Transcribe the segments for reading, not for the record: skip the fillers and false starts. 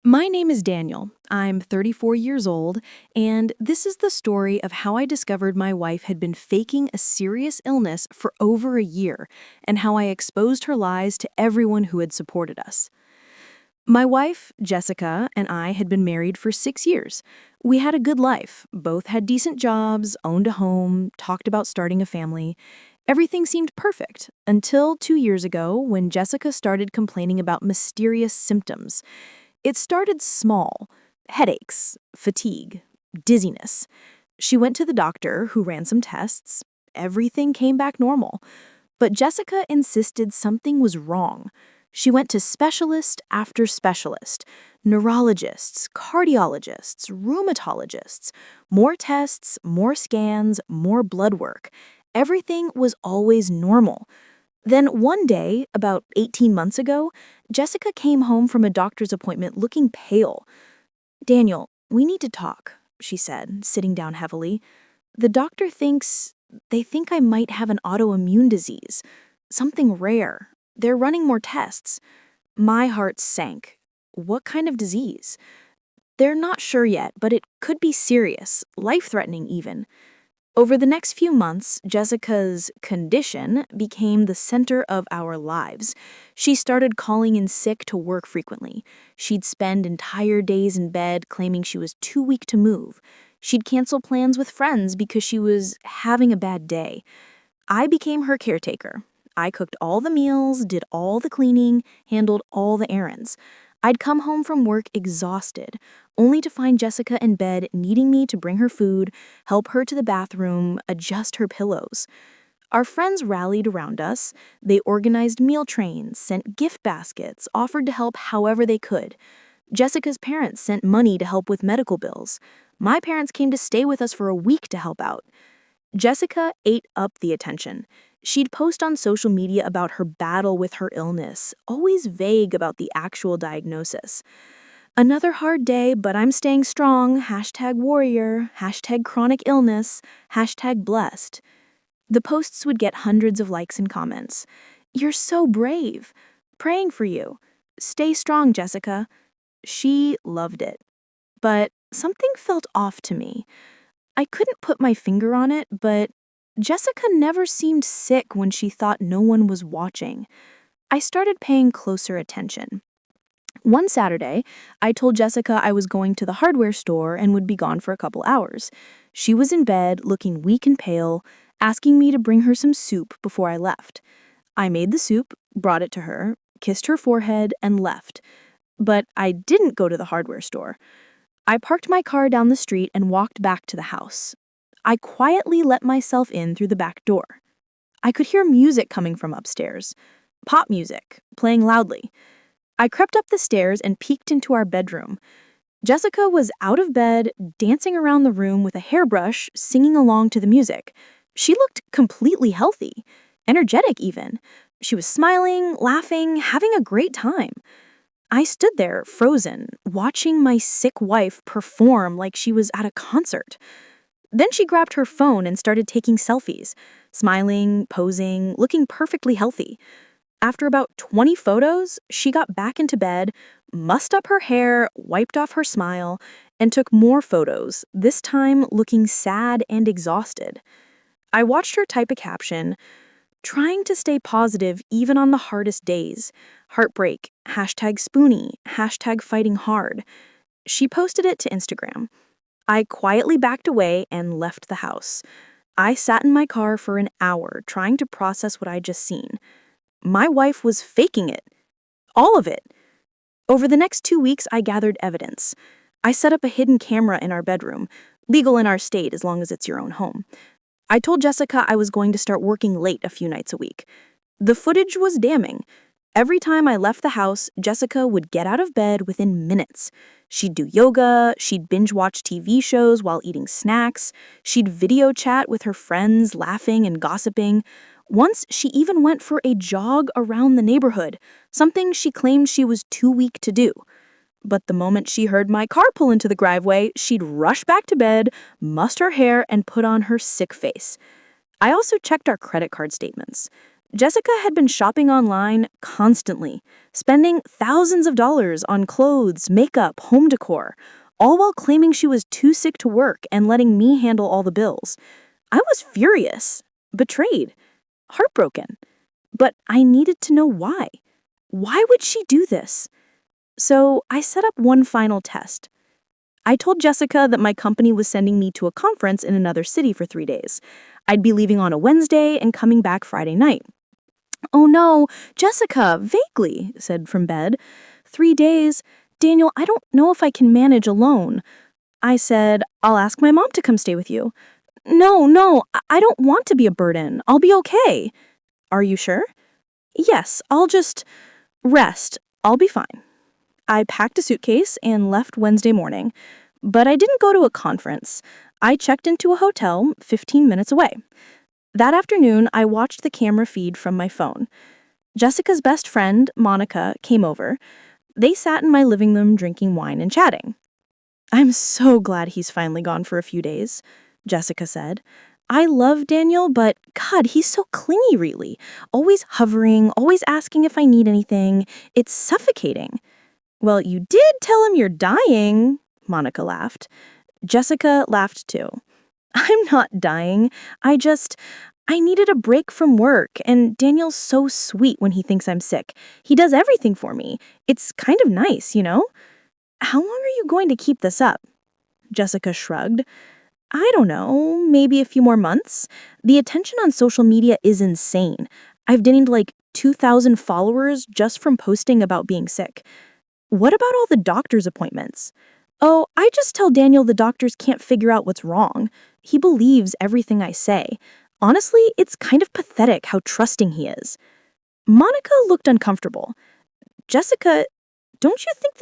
My name is Daniel. I'm 34 years old, and this is the story of how I discovered my wife had been faking a serious illness for over a year, and how I exposed her lies to everyone who had supported us. My wife, Jessica, and I had been married for 6 years. We had a good life, both had decent jobs, owned a home, talked about starting a family. Everything seemed perfect until 2 years ago when Jessica started complaining about mysterious symptoms. It started small: headaches, fatigue, dizziness. She went to the doctor, who ran some tests. Everything came back normal. But Jessica insisted something was wrong. She went to specialist after specialist: neurologists, cardiologists, rheumatologists, more tests, more scans, more blood work. Everything was always normal. Then one day, about 18 months ago, Jessica came home from a doctor's appointment looking pale. "Daniel, we need to talk," she said, sitting down heavily. "The doctor thinks they think I might have an autoimmune disease, something rare. They're running more tests." My heart sank. What kind of disease? "They're not sure yet, but it could be serious, life-threatening even." Over the next few months, Jessica's condition became the center of our lives. She started calling in sick to work frequently. She'd spend entire days in bed claiming she was too weak to move. She'd cancel plans with friends because she was having a bad day. I became her caretaker. I cooked all the meals, did all the cleaning, handled all the errands. I'd come home from work exhausted, only to find Jessica in bed needing me to bring her food, help her to the bathroom, adjust her pillows. Our friends rallied around us. They organized meal trains, sent gift baskets, offered to help however they could. Jessica's parents sent money to help with medical bills. My parents came to stay with us for a week to help out. Jessica ate up the attention. She'd post on social media about her battle with her illness, always vague about the actual diagnosis. "Another hard day, but I'm staying strong. #warrior, #chronic illness, #blessed." The posts would get hundreds of likes and comments. "You're so brave. Praying for you. Stay strong, Jessica." She loved it. But something felt off to me. I couldn't put my finger on it, but Jessica never seemed sick when she thought no one was watching. I started paying closer attention. One Saturday, I told Jessica I was going to the hardware store and would be gone for a couple hours. She was in bed, looking weak and pale, asking me to bring her some soup before I left. I made the soup, brought it to her, kissed her forehead, and left. But I didn't go to the hardware store. I parked my car down the street and walked back to the house. I quietly let myself in through the back door. I could hear music coming from upstairs. Pop music, playing loudly. I crept up the stairs and peeked into our bedroom. Jessica was out of bed, dancing around the room with a hairbrush, singing along to the music. She looked completely healthy, energetic even. She was smiling, laughing, having a great time. I stood there, frozen, watching my sick wife perform like she was at a concert. Then she grabbed her phone and started taking selfies, smiling, posing, looking perfectly healthy. After about 20 photos, she got back into bed, mussed up her hair, wiped off her smile, and took more photos, this time looking sad and exhausted. I watched her type a caption: "Trying to stay positive even on the hardest days. Heartbreak, #spoonie, #fighting hard." She posted it to Instagram. I quietly backed away and left the house. I sat in my car for an hour trying to process what I'd just seen. My wife was faking it. All of it. Over the next 2 weeks, I gathered evidence. I set up a hidden camera in our bedroom, legal in our state as long as it's your own home. I told Jessica I was going to start working late a few nights a week. The footage was damning. Every time I left the house, Jessica would get out of bed within minutes. She'd do yoga, she'd binge watch TV shows while eating snacks, she'd video chat with her friends, laughing and gossiping. Once, she even went for a jog around the neighborhood, something she claimed she was too weak to do. But the moment she heard my car pull into the driveway, she'd rush back to bed, mussed her hair, and put on her sick face. I also checked our credit card statements. Jessica had been shopping online constantly, spending thousands of dollars on clothes, makeup, home decor, all while claiming she was too sick to work and letting me handle all the bills. I was furious, betrayed, heartbroken, but I needed to know why. Why would she do this? So I set up one final test. I told Jessica that my company was sending me to a conference in another city for 3 days. I'd be leaving on a Wednesday and coming back Friday night. "Oh no, Jessica, vaguely," said from bed. "3 days? Daniel, I don't know if I can manage alone." I said, "I'll ask my mom to come stay with you." No, I don't want to be a burden. I'll be okay." "Are you sure?" "Yes, I'll just rest. I'll be fine." I packed a suitcase and left Wednesday morning, but I didn't go to a conference. I checked into a hotel 15 minutes away. That afternoon, I watched the camera feed from my phone. Jessica's best friend, Monica, came over. They sat in my living room drinking wine and chatting. "I'm so glad he's finally gone for a few days," Jessica said. "I love Daniel, but God, he's so clingy, really. Always hovering, always asking if I need anything. It's suffocating." "Well, you did tell him you're dying," Monica laughed. Jessica laughed too. "I'm not dying. I needed a break from work, and Daniel's so sweet when he thinks I'm sick. He does everything for me. It's kind of nice, you know? How long are you going to keep this up?" Jessica shrugged. "I don't know, maybe a few more months. The attention on social media is insane. I've gained like 2,000 followers just from posting about being sick." "What about all the doctor's appointments?" "Oh, I just tell Daniel the doctors can't figure out what's wrong. He believes everything I say. Honestly, it's kind of pathetic how trusting he is." Monica looked uncomfortable. "Jessica, don't you think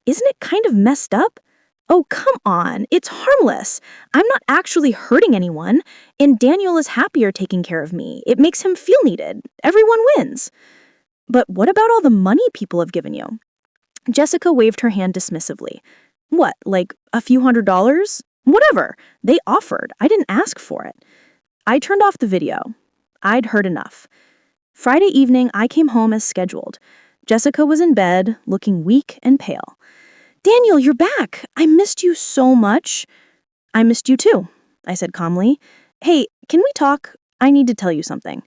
isn't it kind of messed up?" "Oh, come on. It's harmless. I'm not actually hurting anyone, and Daniel is happier taking care of me. It makes him feel needed. Everyone wins." "But what about all the money people have given you?" Jessica waved her hand dismissively. "What, like a few $100s? Whatever. They offered. I didn't ask for it." I turned off the video. I'd heard enough. Friday evening, I came home as scheduled. Jessica was in bed, looking weak and pale. "Daniel, you're back. I missed you so much." "I missed you too," I said calmly. "Hey, can we talk? I need to tell you something."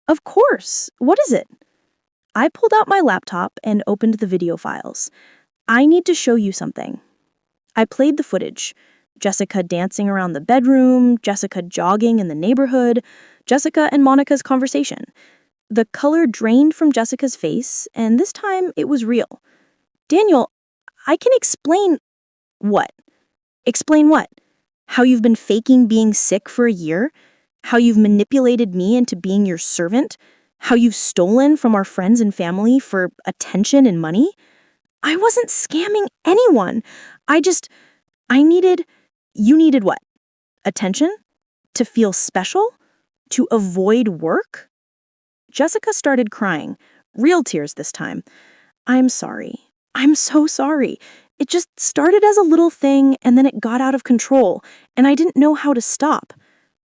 "Of course. What is it?" I pulled out my laptop and opened the video files. "I need to show you something." I played the footage. Jessica dancing around the bedroom, Jessica jogging in the neighborhood, Jessica and Monica's conversation. The color drained from Jessica's face, and this time it was real. "Daniel, I can explain." "What?" "Explain what? How you've been faking being sick for a year? How you've manipulated me into being your servant? How you've stolen from our friends and family for attention and money?" "I wasn't scamming anyone. I needed..." "You needed what? Attention? To feel special? To avoid work?" Jessica started crying, real tears this time. "I'm sorry. I'm so sorry. It just started as a little thing and then it got out of control, and I didn't know how to stop."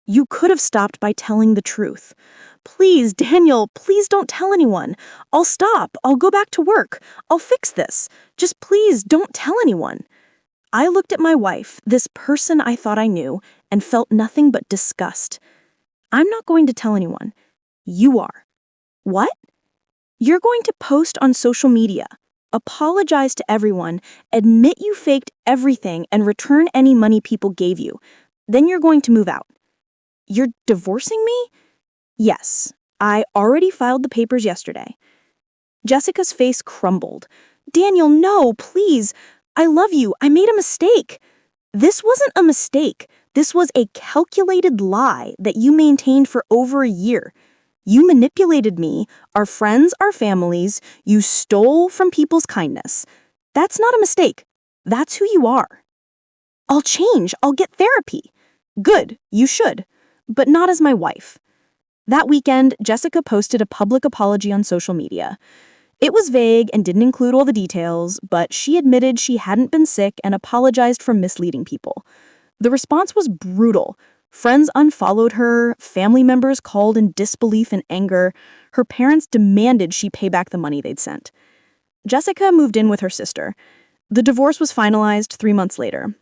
"You could have stopped by telling the truth." "Please, Daniel, please don't tell anyone. I'll stop. I'll go back to work. I'll fix this. Just please don't tell anyone." I looked at my wife, this person I thought I knew, and felt nothing but disgust. "I'm not going to tell anyone. You are." "What?" "You're going to post on social media, apologize to everyone, admit you faked everything, and return any money people gave you. Then you're going to move out." "You're divorcing me?" "Yes. I already filed the papers yesterday." Jessica's face crumbled. "Daniel, no, please. I love you. I made a mistake." "This wasn't a mistake. This was a calculated lie that you maintained for over a year. You manipulated me, our friends, our families. You stole from people's kindness. That's not a mistake. That's who you are." "I'll change. I'll get therapy." "Good. You should. But not as my wife." That weekend, Jessica posted a public apology on social media. It was vague and didn't include all the details, but she admitted she hadn't been sick and apologized for misleading people. The response was brutal. Friends unfollowed her, family members called in disbelief and anger. Her parents demanded she pay back the money they'd sent. Jessica moved in with her sister. The divorce was finalized 3 months later.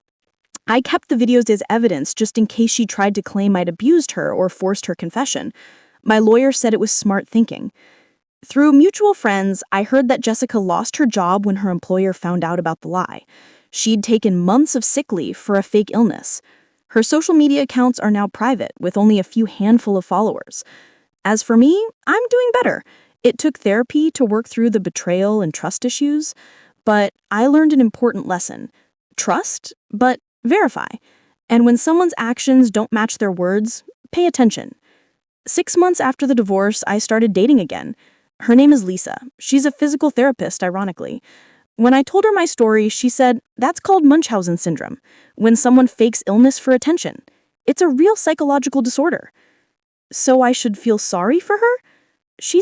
I kept the videos as evidence just in case she tried to claim I'd abused her or forced her confession. My lawyer said it was smart thinking. Through mutual friends, I heard that Jessica lost her job when her employer found out about the lie. She'd taken months of sick leave for a fake illness. Her social media accounts are now private, with only a few handful of followers. As for me, I'm doing better. It took therapy to work through the betrayal and trust issues, but I learned an important lesson. Trust, but verify. And when someone's actions don't match their words, pay attention. 6 months after the divorce, I started dating again. Her name is Lisa. She's a physical therapist, ironically. When I told her my story, she said, "That's called Munchausen syndrome, when someone fakes illness for attention. It's a real psychological disorder." So I should feel sorry for her? She